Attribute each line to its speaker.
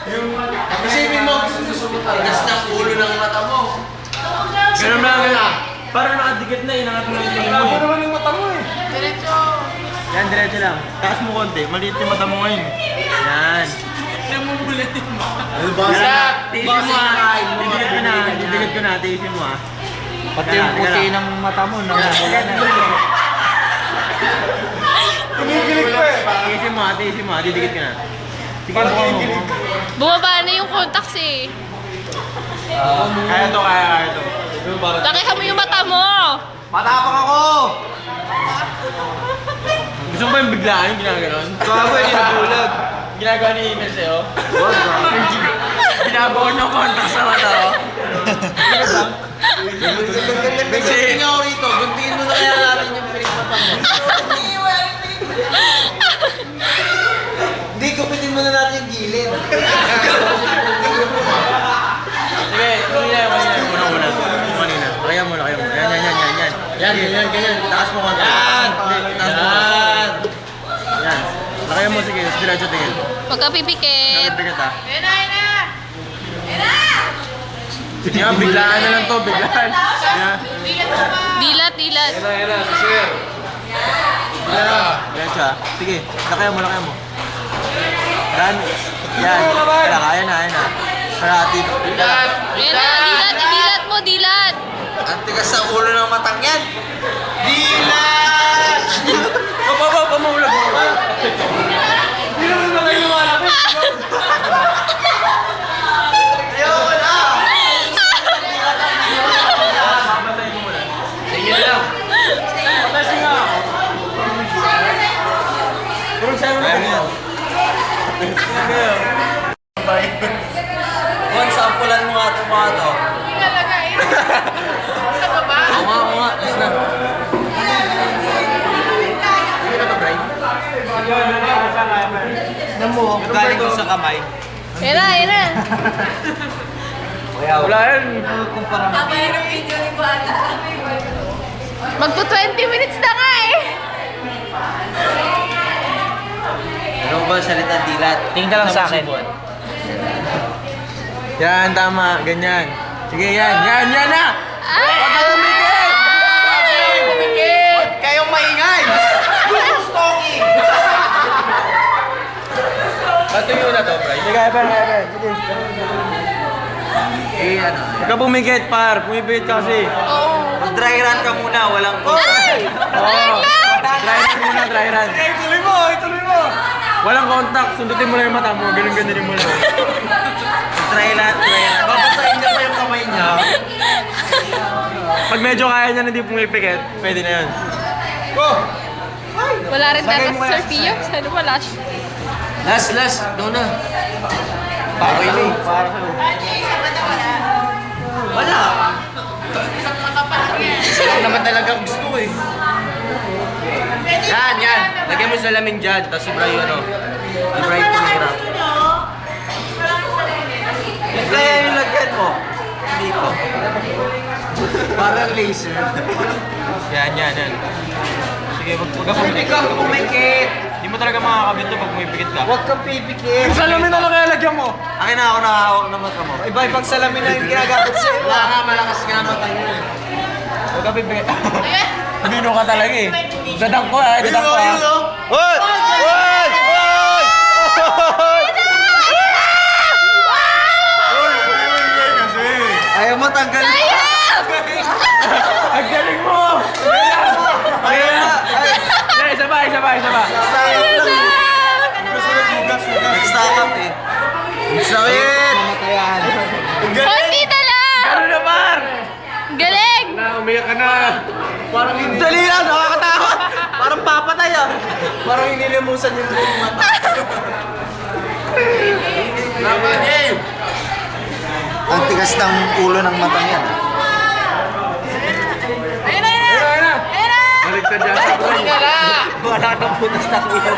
Speaker 1: Isipin mo, tigas ng ulo ng mata mo.
Speaker 2: Ganun lang, ganun. Parang nakadikit na, inangat mo yung tingin mo.
Speaker 3: Ano naman yung mata mo eh?
Speaker 4: Diretso.
Speaker 2: Yan, diretso lang. Taas mo konti, maliit yung mata mo ngayon. Yan.
Speaker 4: Namumulatin mo.
Speaker 1: Ano ba?
Speaker 2: Tiisin mo ah. Didikit ko na, didikit ko na, tiisin mo ah.
Speaker 1: Pati yung puti ng mata mo, namumula na.
Speaker 3: Kinikilig ko eh.
Speaker 2: Tiisin mo ah, didikit ka na. Sige,
Speaker 3: Parang
Speaker 2: buka mo.
Speaker 3: kinikilig ka.
Speaker 4: Bumaba na yung contacts eh.
Speaker 2: Kaya to, kaya to.
Speaker 4: Lakihan mo yung mata mo.
Speaker 1: Matapang ako!
Speaker 2: Gusto mo ba yung biglaan yung ginaganon?
Speaker 1: Gago, hindi nabulag.
Speaker 2: Ginagawa ni Emil sa'yo? Binabaw ng kontak sa mata oh.
Speaker 1: Guntingin ako rito, guntingin mo na kaya natin yung pinagmata mo. Hindi, kupitin mo na natin yung gilid.
Speaker 2: Sige, muna. Kanina. Kaya mo. Yan. Yan. Taas mo konti. Taas mo. Yan. Kaya mo, sige. Diretso tingin.
Speaker 4: Huwag ka pipikit.
Speaker 2: Bigat ah. Yan, biglaan na lang to, biglaan. Yan.
Speaker 4: Dilat.
Speaker 3: Sige.
Speaker 2: Diretso ah. Sige, lakaya mo. Yan. Kaya na. Parati.
Speaker 4: Ayan na, dilat mo, dilat.
Speaker 1: Ang tigas sa ulo ng matang yan. Dilat!
Speaker 2: Pamaulag mo.
Speaker 3: Hindi naman na kayo lumalapit.
Speaker 1: Ayoko na!
Speaker 2: Sige lang.
Speaker 3: Patasin nga ako.
Speaker 2: Puro sa'yo na yan.
Speaker 1: Juan, sampulan mo nga ito mga to. Oo nga. Yes na. Alam mo, galing ko sa kamay.
Speaker 4: Ayan na.
Speaker 2: Wala yan.
Speaker 4: Magto 20 minutes na nga eh.
Speaker 1: Ano ba salita dilat?
Speaker 2: Tingin ka lang sa akin. Yan, tama. Ganyan. Sige, yan na! Huwag ka tumikit!
Speaker 1: Kayong maingay! Stalking!
Speaker 2: Patuyo na to, Bray. Sige, kaya.
Speaker 1: Eh, ano?
Speaker 2: Huwag ka pumikit, par. Pumipikit ka kasi.
Speaker 4: Oo.
Speaker 1: Mag-dry run ka muna, walang
Speaker 4: Ay!
Speaker 2: Oo. Dry run.
Speaker 3: Ituloy mo.
Speaker 2: Walang contact. Sundutin mo lang yung mata mo. Ganun-ganunin mo lang.
Speaker 1: Dry run. Babasahin niya pa yung kamay niya.
Speaker 2: Pag medyo kaya niya na hindi pumipikit, pwede na yan.
Speaker 4: Wala rin data sa Sir Pio. Sana wala siya.
Speaker 1: Last. Doon na. Okay na eh. Wala. Isa lang naman talaga gusto ko eh. Yan. Lagyan mo sa salamin dyan. Tapos si Bray ano. Si Bray tumira. Kaya yung lagyan mo. Dito. Parang laser.
Speaker 2: Yan. Sige, huwag ka pumipikit.
Speaker 1: Ikaw pumikit.
Speaker 2: Hindi mo talaga makakabit to pag pumipikit ka.
Speaker 1: Huwag kang pipikit.
Speaker 3: Yung salamin na lang kaya lagyan mo.
Speaker 1: Akin na ako nakahawak ng mata mo. Iba-ibang salamin na yung ginagamit sa'yo. Wala nga, malakas nga mata yun.
Speaker 2: Huwag ka pipikit. Bino ka talaga eh. Dadang ko ah.
Speaker 1: Hoy! Ayaw mo tanggalin.
Speaker 2: Ang galing mo!
Speaker 1: Ayaw na.
Speaker 2: Isa pa.
Speaker 1: Sayang lang. Nag-stack eh. Sakit!
Speaker 4: Konti na lang!
Speaker 2: Ano na, par?
Speaker 4: Galing!
Speaker 2: Umiyak ka na.
Speaker 1: Parang dali lang, nakakatakot. Parang papatay ah. Parang inilimusan yung mata. Ang tigas ng ulo ng mata niyan.
Speaker 4: Ayun na!
Speaker 2: Baliktad yan sa
Speaker 1: Wala nang punas ng ulo.